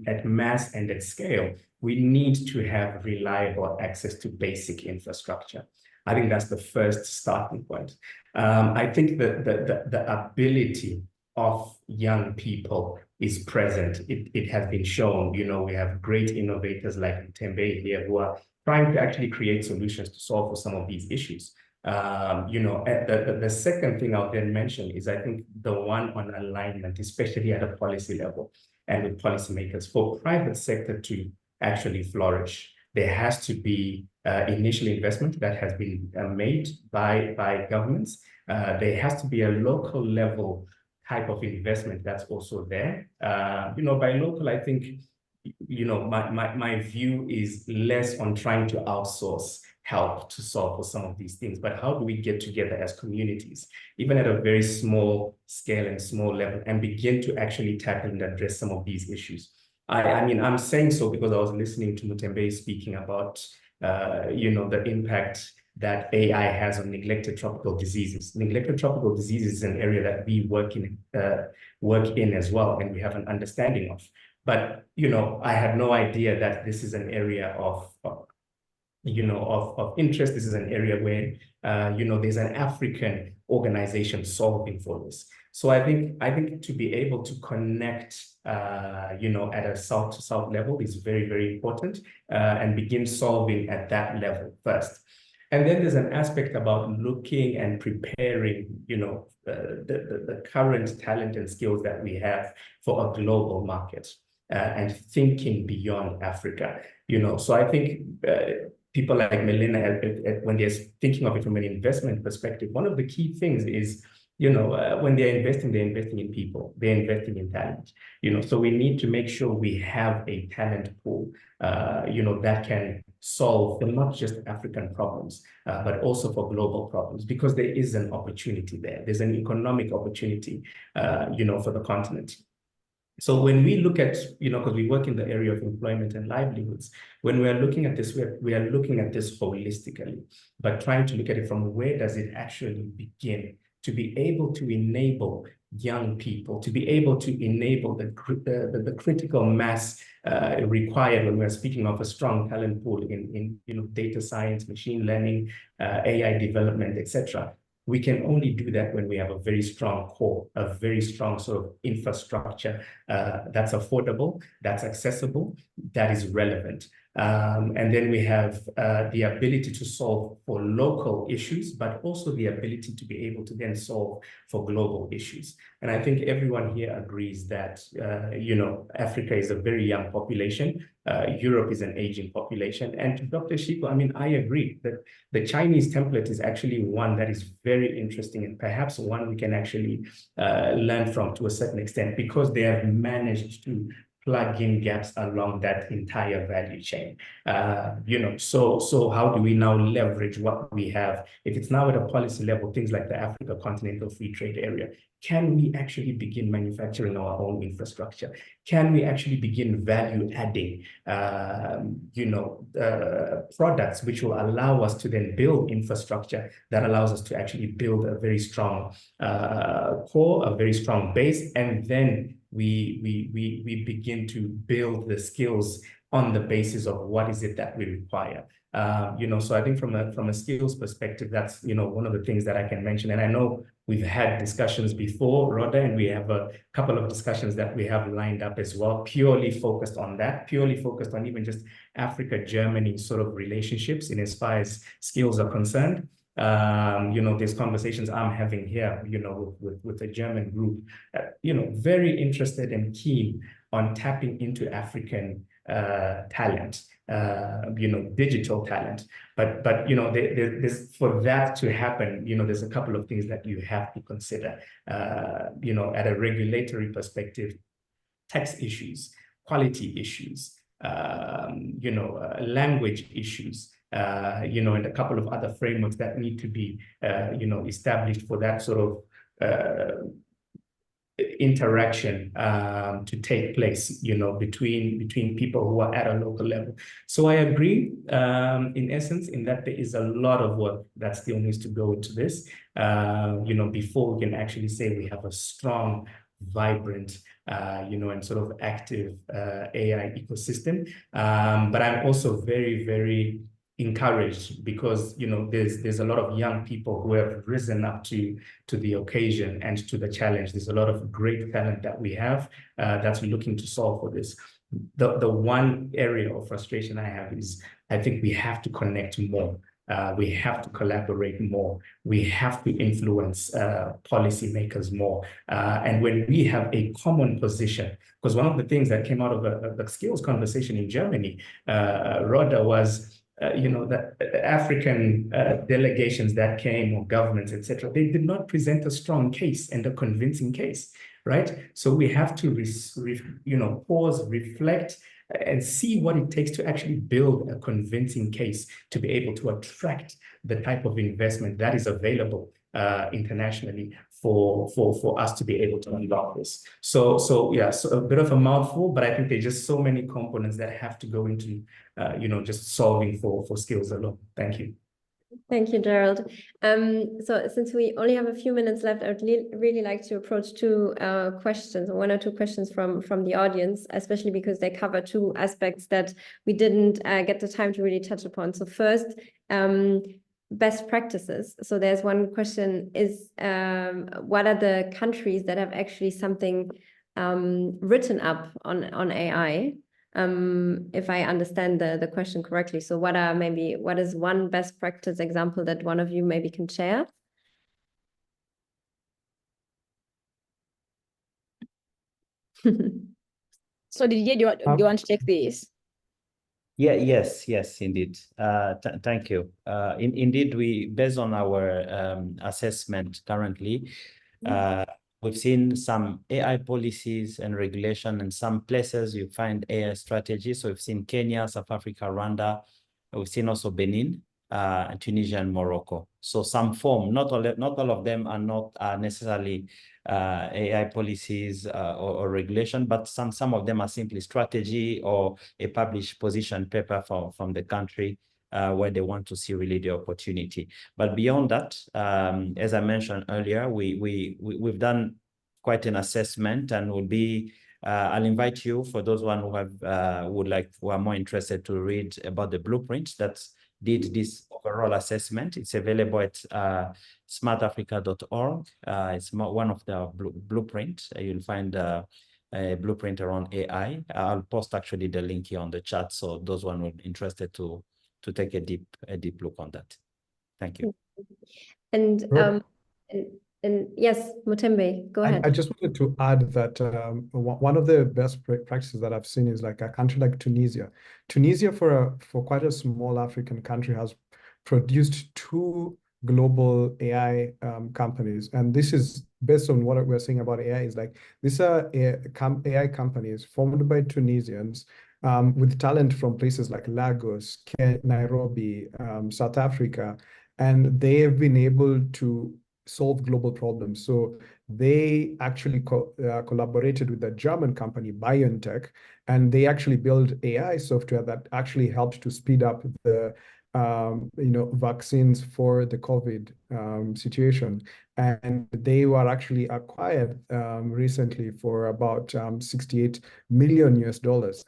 at mass and at scale, we need to have reliable access to basic infrastructure. I think that's the first starting point. I think that the ability of young people is present. It has been shown, we have great innovators like Mutembei here who are trying to actually create solutions to solve for some of these issues. The second thing I'll then mention is, I think, the one on alignment, especially at a policy level and with policymakers, for private sector to actually flourish. There has to be initial investment that has been made by governments. There has to be a local level type of investment that's also there. By local, I think, my view is less on trying to outsource help to solve for some of these things, but how do we get together as communities, even at a very small scale and small level, and begin to actually tackle and address some of these issues? I mean, I'm saying so because I was listening to Mutembei speaking about, the impact that AI has on neglected tropical diseases. Neglected tropical diseases is an area that we work in as well, and we have an understanding of. But, I had no idea that this is an area of interest. This is an area where, there's an African organization solving for this. So I think to be able to connect, at a south to south level is very, very important, and begin solving at that level first. And then there's an aspect about looking and preparing, the current talent and skills that we have for a global market, and thinking beyond Africa. So I think people like Mellena, when they're thinking of it from an investment perspective, one of the key things is, when they're investing in people, they're investing in talent. So we need to make sure we have a talent pool, that can solve for not just African problems, but also for global problems, because there is an opportunity there. There's an economic opportunity, for the continent. So when we look at, because we work in the area of employment and livelihoods, when we are looking at this, we are looking at this holistically, but trying to look at it from where does it actually begin, to be able to enable young people, to be able to enable the critical mass required when we're speaking of a strong talent pool in data science, machine learning, AI development, etc. We can only do that when we have a very strong core, a very strong sort of infrastructure that's affordable, that's accessible, that is relevant. And then we have the ability to solve for local issues, but also the ability to be able to then solve for global issues. And I think everyone here agrees that, Africa is a very young population. Europe is an aging population. And to Dr. Shikoh, I mean, I agree that the Chinese template is actually one that is very interesting and perhaps one we can actually learn from to a certain extent, because they have managed to plug in gaps along that entire value chain. So how do we now leverage what we have? If it's now at a policy level, things like the Africa Continental Free Trade Area, can we actually begin manufacturing our own infrastructure? Can we actually begin value adding, products which will allow us to then build infrastructure that allows us to actually build a very strong core, a very strong base, and then we begin to build the skills on the basis of what is it that we require. So I think from a skills perspective, that's, one of the things that I can mention. And I know we've had discussions before, Rhoda, and we have a couple of discussions that we have lined up as well, purely focused on that, purely focused on even just Africa-Germany sort of relationships in as far as skills are concerned. These conversations I'm having here, with a German group, very interested and keen on tapping into African talent, digital talent. But there's, for that to happen, there's a couple of things that you have to consider, at a regulatory perspective: tax issues, quality issues, language issues, and a couple of other frameworks that need to be, established for that sort of interaction to take place, between people who are at a local level. So I agree, in essence, in that there is a lot of work that still needs to go into this, before we can actually say we have a strong, vibrant, and sort of active AI ecosystem. But I'm also very, very encouraged because, there's a lot of young people who have risen up to the occasion and to the challenge. There's a lot of great talent that we have that's looking to solve for this. The one area of frustration I have is I think we have to connect more. We have to collaborate more. We have to influence policymakers more. And when we have a common position, because one of the things that came out of the skills conversation in Germany, Rhoda, was that African delegations that came, or governments, etc., they did not present a strong case and a convincing case, right? So we have to, pause, reflect, and see what it takes to actually build a convincing case to be able to attract the type of investment that is available internationally for us to be able to unlock this. So a bit of a mouthful, but I think there's just so many components that have to go into, just solving for skills alone. Thank you. Thank you, Gerald. So since we only have a few minutes left, I would really like to approach one or two questions from the audience, especially because they cover two aspects that we didn't get the time to really touch upon. So first, best practices. So there's one question is, what are the countries that have actually something written up on AI? If I understand the question correctly. So what is one best practice example that one of you maybe can share? So Didier, do you want to take this? Yeah, yes, indeed. Thank you. Indeed, based on our assessment currently, we've seen some AI policies and regulation, and some places you find AI strategies. So we've seen Kenya, South Africa, Rwanda. We've seen also Benin, Tunisia, and Morocco. So some form, not all of them are not necessarily AI policies or regulation, but some of them are simply strategy or a published position paper from the country where they want to see really the opportunity. But beyond that, as I mentioned earlier, we've done quite an assessment, and I'll invite you, for those who are more interested, to read about the blueprints that did this overall assessment. It's available at smartafrica.org. It's one of the blueprint. You'll find a blueprint around AI. I'll post actually the link here on the chat, so those one who are interested to take a deep look on that. Thank you. And yes, Mutembei, go ahead. I just wanted to add that one of the best practices that I've seen is like a country like Tunisia. Tunisia, for quite a small African country, has produced 2 global AI companies, and this is based on what we're saying about AI. Is like these are AI companies formed by Tunisians with talent from places like Lagos, Nairobi, South Africa, and they have been able to solve global problems. So they actually collaborated with a German company, BioNTech, and they actually built AI software that actually helped to speed up the vaccines for the COVID situation. And they were actually acquired recently for about $68 million.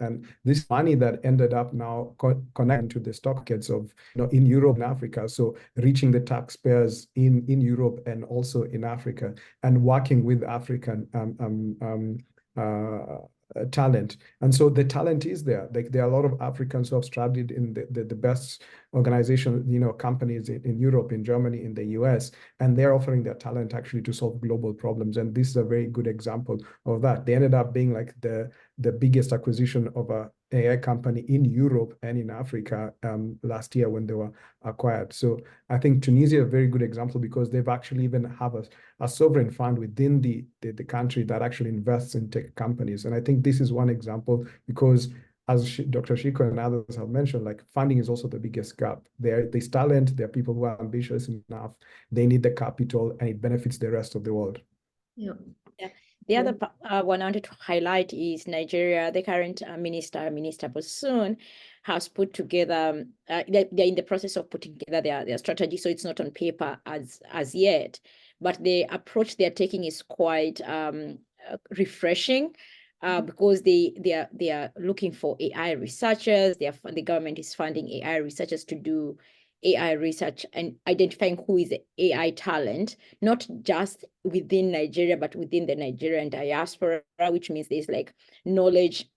And this money that ended up now connecting to the stock markets of in Europe and Africa, so reaching the taxpayers in Europe and also in Africa, and working with African talent. And so the talent is there. Like there are a lot of Africans who have studied in the best organization, companies in Europe, in Germany, in the US, and they're offering their talent actually to solve global problems. And this is a very good example of that. They ended up being like the biggest acquisition of a AI company in Europe and in Africa last year when they were acquired. So I think Tunisia is a very good example because they've actually even have a sovereign fund within the country that actually invests in tech companies. And I think this is one example because, as Dr. Shikoh and others have mentioned, like funding is also the biggest gap. There's talent, there are people who are ambitious enough, they need the capital, and it benefits the rest of the world. Yeah. The other one I wanted to highlight is Nigeria. The current Minister Bosun, has put together, they're in the process of putting together their strategy, so it's not on paper as yet. But the approach they're taking is quite refreshing because they are looking for AI researchers. The government is funding AI researchers to do AI research and identifying who is the AI talent, not just within Nigeria, but within the Nigerian diaspora, which means there's like knowledge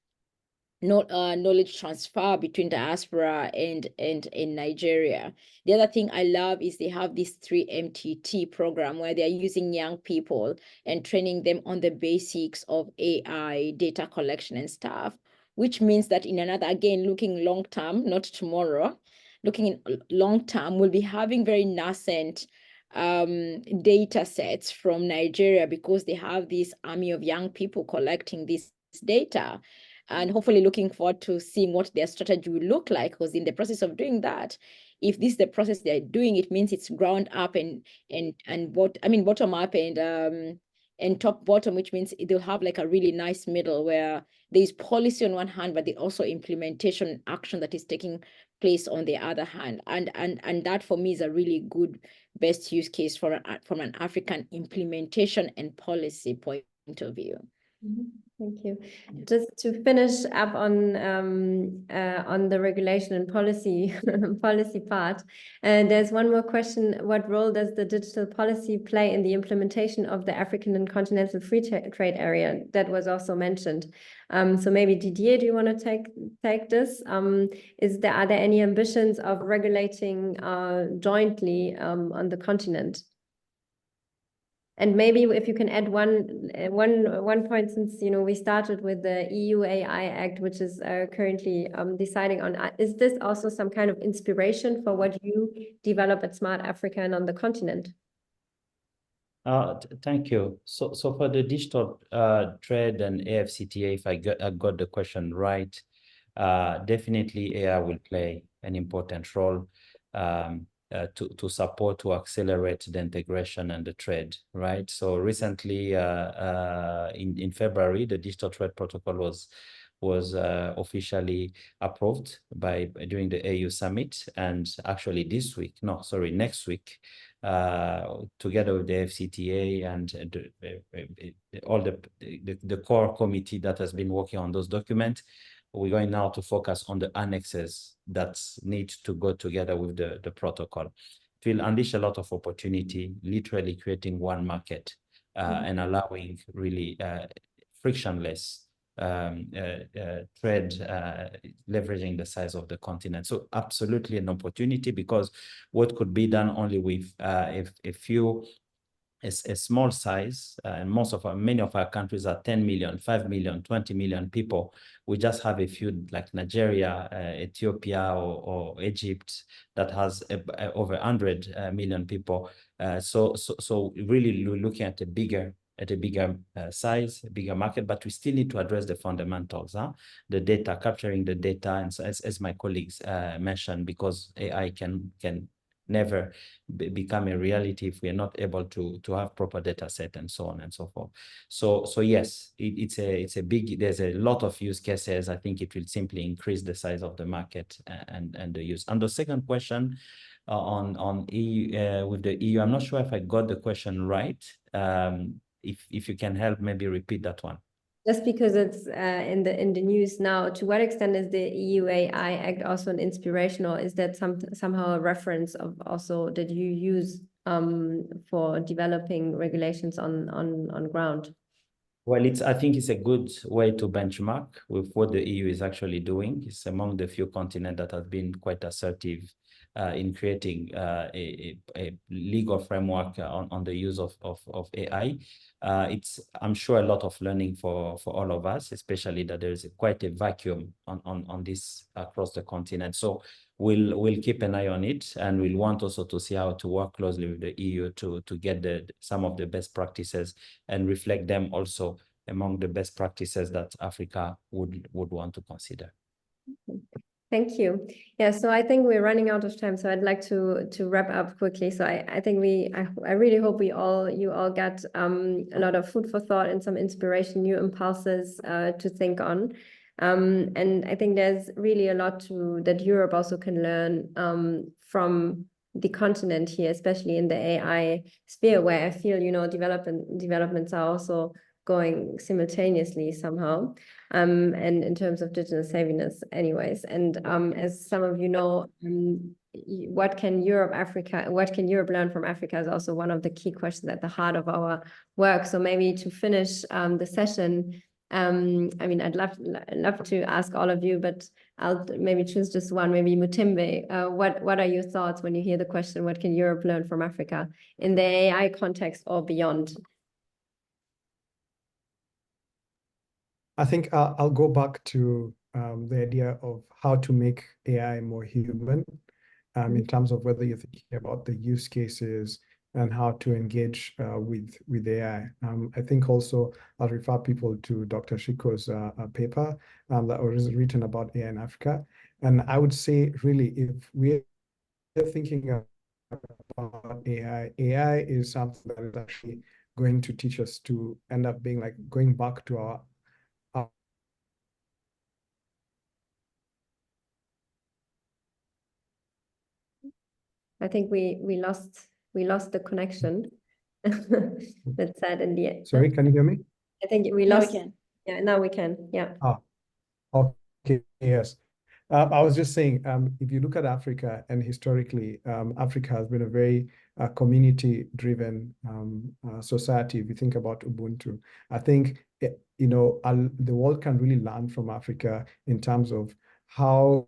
transfer between diaspora and in Nigeria. The other thing I love is they have this 3MTT program where they're using young people and training them on the basics of AI data collection and stuff, which means that in another, again, looking long term, not tomorrow, looking in long term, we'll be having very nascent data sets from Nigeria because they have this army of young people collecting this data. And hopefully looking forward to seeing what their strategy will look like, because in the process of doing that, if this is the process they're doing, it means it's ground up and bottom up and top bottom, which means they'll have like a really nice middle where there's policy on one hand, but there's also implementation action that is taking place on the other hand. And that for me is a really good best use case from an African implementation and policy point of view. Thank you. Just to finish up on the regulation and policy part, and there's one more question: what role does the digital policy play in the implementation of the African and Continental Free Trade Area? That was also mentioned. So maybe Didier, do you want to take this? Are there any ambitions of regulating jointly on the continent? And maybe if you can add one point, since we started with the EU AI Act, which is currently deciding on, is this also some kind of inspiration for what you develop at Smart Africa and on the continent? Thank you. So for the digital trade and AFCTA, if I got the question right, definitely AI will play an important role to support, to accelerate the integration and the trade, right? So recently, in February, the Digital Trade Protocol was officially approved during the AU Summit, and actually next week, together with the FCTA and all the core committee that has been working on those documents, we're going now to focus on the annexes that need to go together with the protocol. It will unleash a lot of opportunity, literally creating one market and allowing really frictionless trade, leveraging the size of the continent. So absolutely an opportunity, because what could be done only with a small size, and many of our countries are 10 million, 5 million, 20 million people. We just have a few like Nigeria, Ethiopia, or Egypt that has over 100 million people. So really looking at a bigger size, a bigger market, but we still need to address the fundamentals, the data, capturing the data, and so as my colleagues mentioned, because AI can never become a reality if we are not able to have proper data set and so on and so forth. So yes, it's a big, there's a lot of use cases. I think it will simply increase the size of the market and the use. And the second question on EU, with the EU, I'm not sure if I got the question right. If you can help, maybe repeat that one. Just because it's in the news now, to what extent is the EU AI Act also an inspiration, or is that somehow a reference of also that you use for developing regulations on ground? Well, I think it's a good way to benchmark with what the EU is actually doing. It's among the few continents that have been quite assertive in creating a legal framework on the use of AI. It's, I'm sure, a lot of learning for all of us, especially that there is quite a vacuum on this across the continent. So we'll keep an eye on it, and we'll want also to see how to work closely with the EU to get some of the best practices and reflect them also among the best practices that Africa would want to consider. Thank you. Yeah, so I think we're running out of time, so I'd like to wrap up quickly. So I think I really hope you all got a lot of food for thought and some inspiration, new impulses to think on. And I think there's really a lot that Europe also can learn from the continent here, especially in the AI sphere, where I feel, you know, developments are also going simultaneously somehow, and in terms of digital savviness anyways. And as some of you know, what can Europe learn from Africa is also one of the key questions at the heart of our work. So maybe to finish the session, I mean, I'd love to ask all of you, but I'll maybe choose just one, maybe Mutembei. What are your thoughts when you hear the question, what can Europe learn from Africa in the AI context or beyond? I think I'll go back to the idea of how to make AI more human, in terms of whether you're thinking about the use cases and how to engage with AI. I think also I'll refer people to Dr. Shikoh's paper that was written about AI in Africa. And I would say, really, if we're thinking about AI is something that is actually going to teach us to end up being like going back to our I think we lost the connection. That's sad in the end. Sorry, can you hear me? I think we Now we lost. can. Yeah, now we can. Yeah. Okay, yes. I was just saying, if you look at Africa, and historically, Africa has been a very community-driven society. If you think about Ubuntu, I think you know, the world can really learn from Africa in terms of how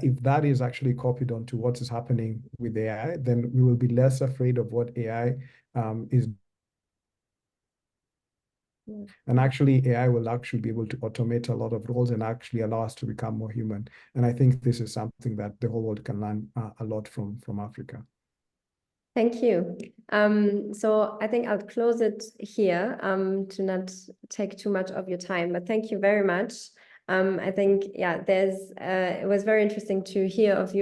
if that is actually copied onto what is happening with AI, then we will be less afraid of what AI is. And actually, AI will actually be able to automate a lot of roles and actually allow us to become more human. And I think this is something that the whole world can learn a lot from Africa. Thank you. So I think I'll close it here to not take too much of your time, but thank you very much. I think, yeah, it was very interesting to hear of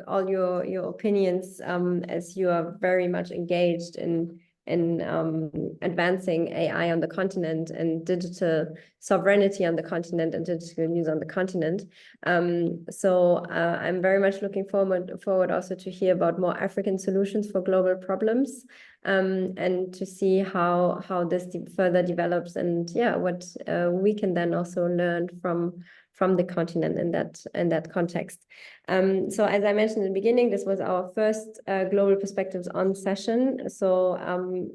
all your opinions, as you are very much engaged in advancing AI on the continent and digital sovereignty on the continent and digital news on the continent. So I'm very much looking forward also to hear about more African solutions for global problems. and to see how this further develops, and yeah, what we can then also learn from the continent in that context. So as I mentioned in the beginning, this was our first Global Perspectives On session. So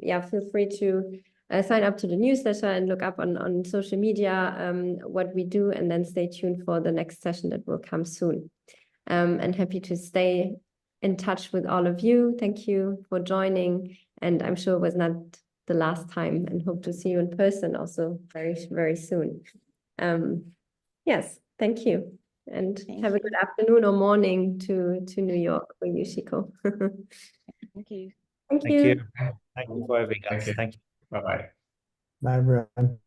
yeah, feel free to sign up to the newsletter and look up on social media what we do, and then stay tuned for the next session that will come soon. And happy to stay in touch with all of you. Thank you for joining, and I'm sure it was not the last time, and hope to see you in person also very, very soon. Yes, thank you, and have a good afternoon or morning to New York for you, Shikoh. Thank you. Thank Thank you. you. Thank you for having us. Thank you. Thank you. Bye-bye. Bye, everyone.